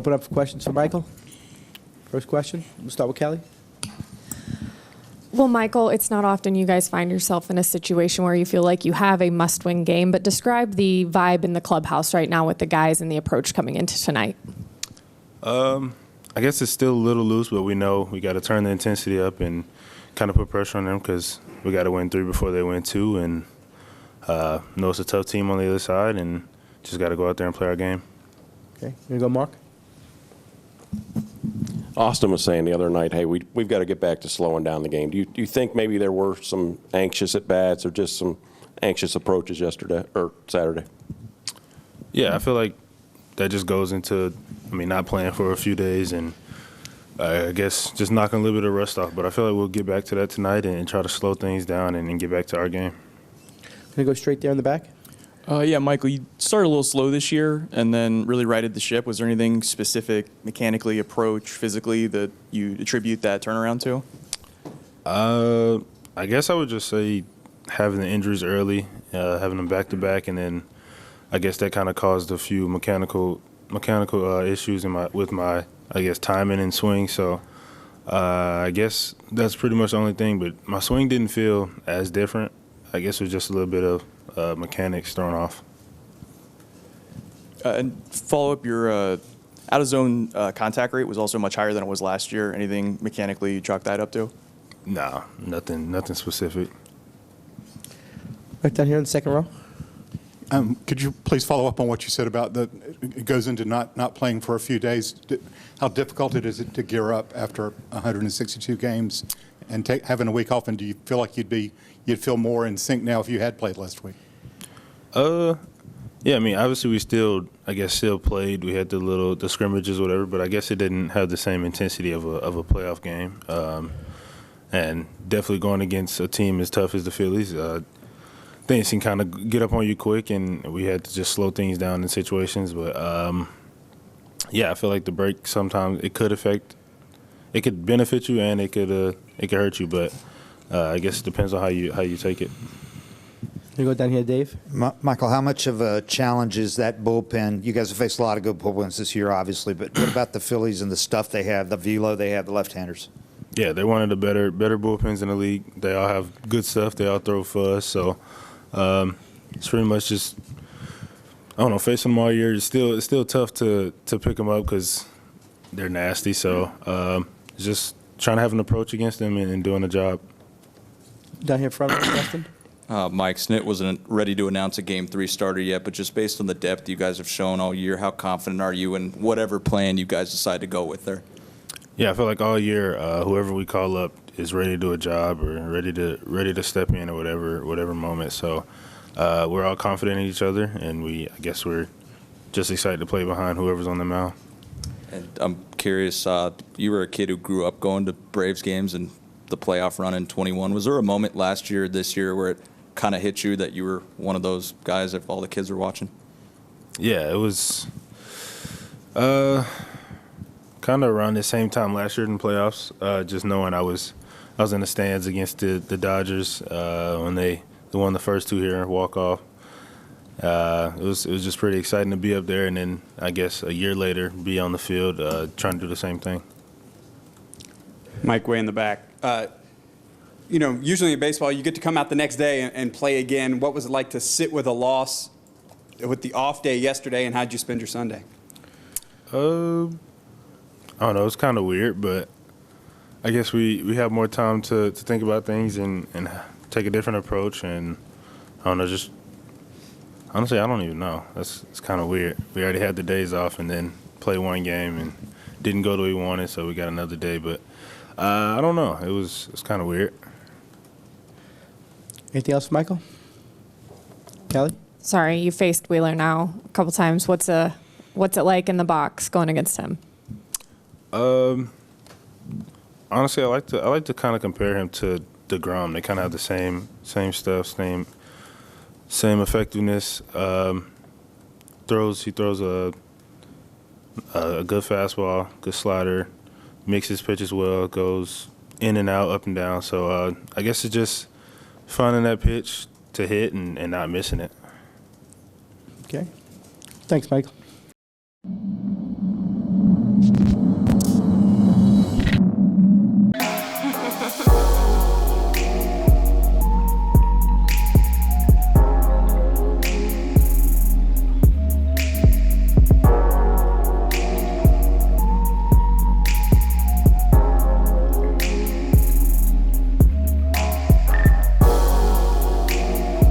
Open up for questions for Michael. First question, we'll start with Kelly. Well, Michael, it's not often you guys find yourself in a situation where you feel like you have a must-win game, but describe the vibe in the clubhouse right now with the guys and the approach coming into tonight. I guess it's still a little loose, but we know we got to turn the intensity up and kind of put pressure on them because we got to win 3 before they win 2, and know it's a tough team on the other side, and just got to go out there and play our game. Okay, you go, Mark. Austin was saying the other night, hey, we've got to get back to slowing down the game. Do you think maybe there were some anxious at-bats or just some anxious approaches yesterday or Saturday? Yeah, I feel like that just goes into, not playing for a few days and I guess just knocking a little bit of rust off. But I feel like we'll get back to that tonight and try to slow things down and get back to our game. Can I go straight there in the back? Yeah, Michael, you started a little slow this year and then really righted the ship. Was there anything specific, mechanically, approach, physically, that you attribute that turnaround to? I guess I would just say having the injuries early, having them back-to-back, and then I guess that kind of caused a few mechanical issues with my timing and swing. So I guess that's pretty much the only thing. But my swing didn't feel as different. I guess it was just a little bit of mechanics thrown off. And follow up, your out-of-zone contact rate was also much higher than it was last year. Anything mechanically you chalk that up to? No, nothing specific. Right down here in the second row. Could you please follow up on what you said about it goes into not playing for a few days? How difficult is it to gear up after 162 games and having a week off? And do you feel like you'd feel more in sync now if you had played last week? Yeah, obviously we still played. We had the scrimmages or whatever, but I guess it didn't have the same intensity of a playoff game. And definitely going against a team as tough as the Phillies, things can kind of get up on you quick, and we had to just slow things down in situations. But yeah, I feel like the break sometimes it could benefit you and it could hurt you. But I guess it depends on how you take it. You go down here, Dave. Michael, how much of a challenge is that bullpen? You guys have faced a lot of good bullpens this year, obviously, but what about the Phillies and the stuff they have, the velo they have, the left-handers? Yeah, they're one of the better bullpens in the league. They all have good stuff. They all throw for us. So it's pretty much just, facing them all year. It's still tough to pick them up because they're nasty. So just trying to have an approach against them and doing the job. Down here front, Justin. Mike, Snit wasn't ready to announce a Game 3 starter yet, but just based on the depth you guys have shown all year, how confident are you in whatever plan you guys decide to go with there? Yeah, I feel like all year, whoever we call up is ready to do a job or ready to step in or whatever moment. So we're all confident in each other, and I guess we're just excited to play behind whoever's on the mound. And I'm curious, you were a kid who grew up going to Braves games and the playoff run in 21. Was there a moment last year, this year, where it kind of hit you that you were one of those guys if all the kids were watching? Yeah, it was kind of around the same time last year in the playoffs, just knowing I was in the stands against the Dodgers when they won the first 2 here, walk off. It was just pretty exciting to be up there, and then I guess a year later be on the field trying to do the same thing. Mike, way in the back. Usually in baseball, you get to come out the next day and play again. What was it like to sit with a loss with the off day yesterday, and how'd you spend your Sunday? I don't know. It's kind of weird, but I guess we have more time to think about things and take a different approach. And I don't know, just honestly, I don't even know. It's kind of weird. We already had the days off and then play one game and didn't go the way we wanted, so we got another day. But I don't know. It's kind of weird. Anything else, Michael? Kelly? Sorry, you faced Wheeler now a couple times. What's it like in the box going against him? Honestly, I like to kind of compare him to DeGrom. They kind of have the same stuff, same effectiveness. He throws a good fastball, good slider, mixes pitches well, goes in and out, up and down. So I guess it's just finding that pitch to hit and not missing it. Okay. Thanks, Michael.